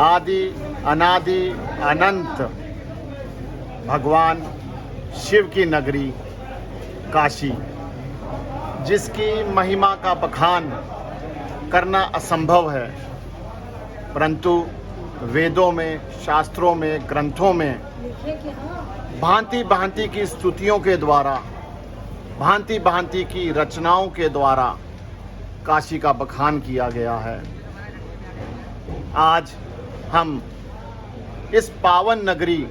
आदि अनादि अनंत भगवान शिव की नगरी काशी, जिसकी महिमा का बखान करना असंभव है, परंतु वेदों में, शास्त्रों में, ग्रंथों में भांति भांति की स्तुतियों के द्वारा, भांति भांति की रचनाओं के द्वारा काशी का बखान किया गया है। आज हम इस पावन नगरी,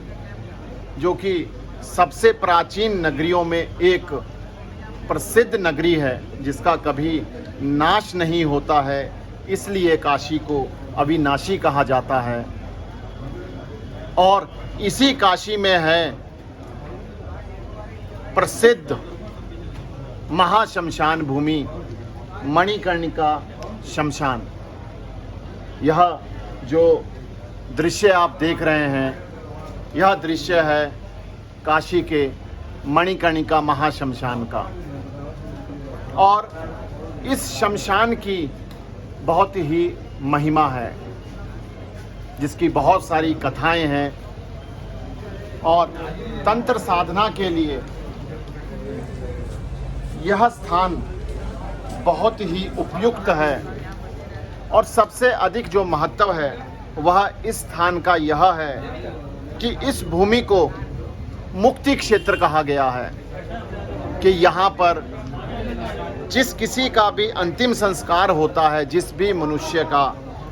जो कि सबसे प्राचीन नगरियों में एक प्रसिद्ध नगरी है, जिसका कभी नाश नहीं होता है, इसलिए काशी को अविनाशी कहा जाता है। और इसी काशी में है प्रसिद्ध महाशमशान भूमि मणिकर्णिका शमशान। यह जो दृश्य आप देख रहे हैं, यह दृश्य है काशी के मणिकर्णिका महाशमशान का। और इस शमशान की बहुत ही महिमा है, जिसकी बहुत सारी कथाएं हैं, और तंत्र साधना के लिए यह स्थान बहुत ही उपयुक्त है। और सबसे अधिक जो महत्व है वह इस स्थान का यह है कि इस भूमि को मुक्ति क्षेत्र कहा गया है, कि यहाँ पर जिस किसी का भी अंतिम संस्कार होता है, जिस भी मनुष्य का,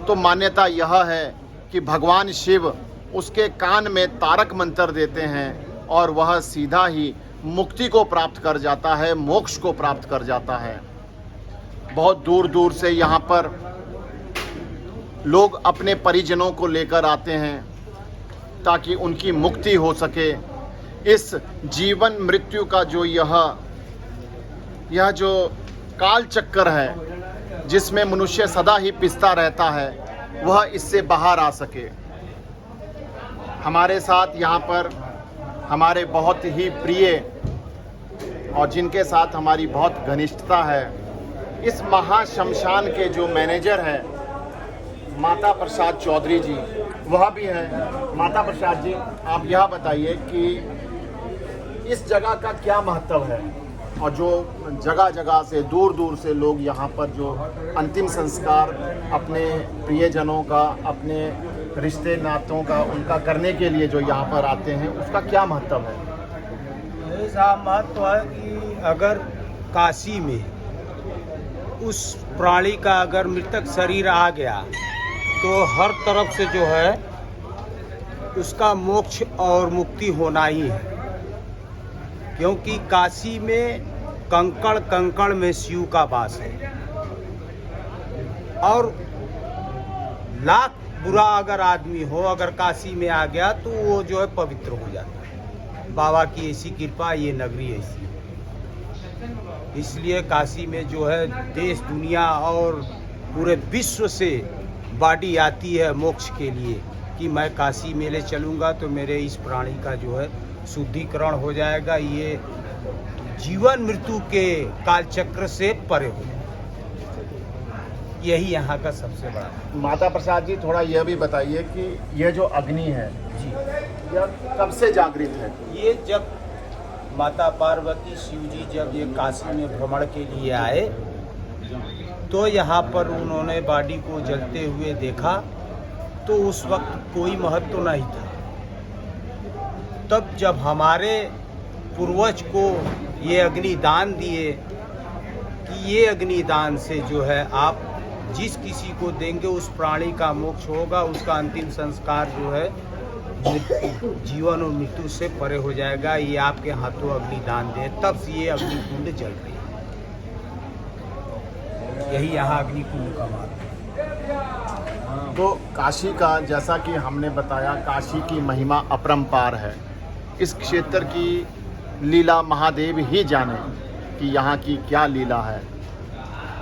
तो मान्यता यह है कि भगवान शिव उसके कान में तारक मंत्र देते हैं और वह सीधा ही मुक्ति को प्राप्त कर जाता है, मोक्ष को प्राप्त कर जाता है। बहुत दूर दूर से यहाँ पर लोग अपने परिजनों को लेकर आते हैं ताकि उनकी मुक्ति हो सके। इस जीवन मृत्यु का जो यह जो काल चक्कर है, जिसमें मनुष्य सदा ही पिसता रहता है, वह इससे बाहर आ सके। हमारे साथ यहाँ पर हमारे बहुत ही प्रिय और जिनके साथ हमारी बहुत घनिष्ठता है, इस महाशमशान के जो मैनेजर हैं माता प्रसाद चौधरी जी, वह भी हैं। माता प्रसाद जी, आप यह बताइए कि इस जगह का क्या महत्व है, और जो जगह जगह से, दूर दूर से लोग यहाँ पर जो अंतिम संस्कार अपने प्रियजनों का, अपने रिश्ते नातों का, उनका करने के लिए जो यहाँ पर आते हैं, उसका क्या महत्व है? ऐसा महत्व है कि अगर काशी में उस प्राणी का अगर मृतक शरीर आ गया तो हर तरफ से जो है उसका मोक्ष और मुक्ति होना ही है, क्योंकि काशी में कंकड़ कंकड़ में शिव का वास है। और लाख बुरा अगर आदमी हो, अगर काशी में आ गया तो वो जो है पवित्र हो जाता है। बाबा की ऐसी कृपा, ये नगरी ऐसी है। इसलिए काशी में जो है देश दुनिया और पूरे विश्व से बाडी आती है मोक्ष के लिए, कि मैं काशी मेले चलूँगा तो मेरे इस प्राणी का जो है शुद्धिकरण हो जाएगा, ये जीवन मृत्यु के कालचक्र से परे हो जाएगा। यही यहाँ का सबसे बड़ा है। माता प्रसाद जी, थोड़ा यह भी बताइए कि यह जो अग्नि है जी, यह कब से जागृत है? ये जब माता पार्वती शिव जी जब ये काशी में भ्रमण के लिए आए तो यहाँ पर उन्होंने बाडी को जलते हुए देखा, तो उस वक्त कोई महत्व नहीं था। तब जब हमारे पूर्वज को ये अग्निदान दिए कि ये अग्निदान से जो है आप जिस किसी को देंगे उस प्राणी का मोक्ष होगा, उसका अंतिम संस्कार जो है जीवन और मृत्यु से परे हो जाएगा, ये आपके हाथों अग्निदान दे, तब से ये अग्निकुंड जल रही है। यही यहाँ अग्निकुंड का महत्व है। तो काशी का, जैसा कि हमने बताया, काशी की महिमा अपरंपार है। इस क्षेत्र की लीला महादेव ही जाने कि यहाँ की क्या लीला है।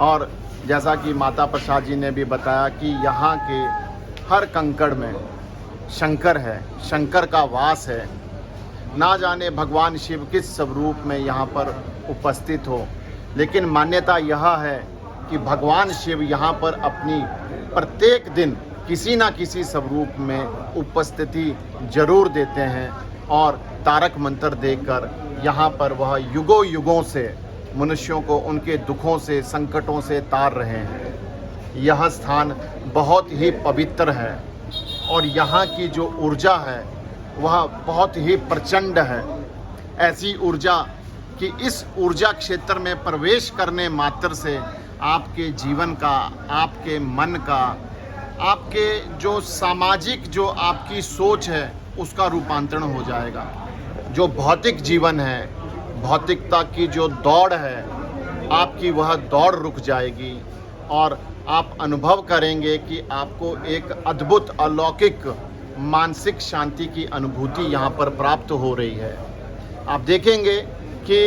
और जैसा कि माता प्रसाद जी ने भी बताया कि यहाँ के हर कंकड़ में शंकर है, शंकर का वास है। ना जाने भगवान शिव किस स्वरूप में यहाँ पर उपस्थित हो, लेकिन मान्यता यह है कि भगवान शिव यहाँ पर अपनी प्रत्येक दिन किसी ना किसी स्वरूप में उपस्थिति जरूर देते हैं और तारक मंत्र देकर यहाँ पर वह युगों युगों से मनुष्यों को उनके दुखों से, संकटों से तार रहे हैं। यह स्थान बहुत ही पवित्र है और यहाँ की जो ऊर्जा है वह बहुत ही प्रचंड है। ऐसी ऊर्जा कि इस ऊर्जा क्षेत्र में प्रवेश करने मात्र से आपके जीवन का, आपके मन का, आपके जो सामाजिक जो आपकी सोच है उसका रूपांतरण हो जाएगा। जो भौतिक जीवन है, भौतिकता की जो दौड़ है, आपकी वह दौड़ रुक जाएगी और आप अनुभव करेंगे कि आपको एक अद्भुत अलौकिक मानसिक शांति की अनुभूति यहाँ पर प्राप्त हो रही है। आप देखेंगे कि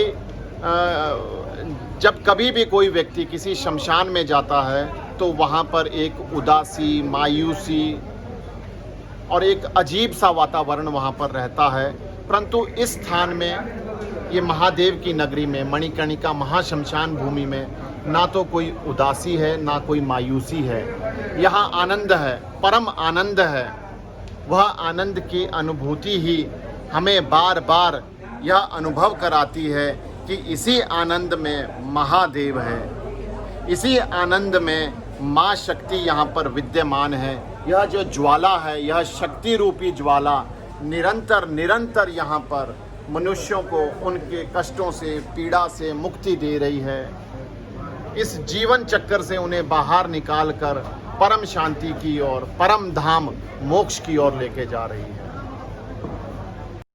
जब कभी भी कोई व्यक्ति किसी शमशान में जाता है तो वहाँ पर एक उदासी, मायूसी और एक अजीब सा वातावरण वहाँ पर रहता है। परंतु इस स्थान में, ये महादेव की नगरी में, मणिकर्णिका महाशमशान भूमि में, ना तो कोई उदासी है ना कोई मायूसी है। यहाँ आनंद है, परम आनंद है। वह आनंद की अनुभूति ही हमें बार बार यह अनुभव कराती है कि इसी आनंद में महादेव है, इसी आनंद में माँ शक्ति यहाँ पर विद्यमान है। यह जो ज्वाला है, यह शक्ति रूपी ज्वाला निरंतर निरंतर यहाँ पर मनुष्यों को उनके कष्टों से, पीड़ा से मुक्ति दे रही है। इस जीवन चक्कर से उन्हें बाहर निकाल कर परम शांति की ओर, परम धाम मोक्ष की ओर लेके जा रही है।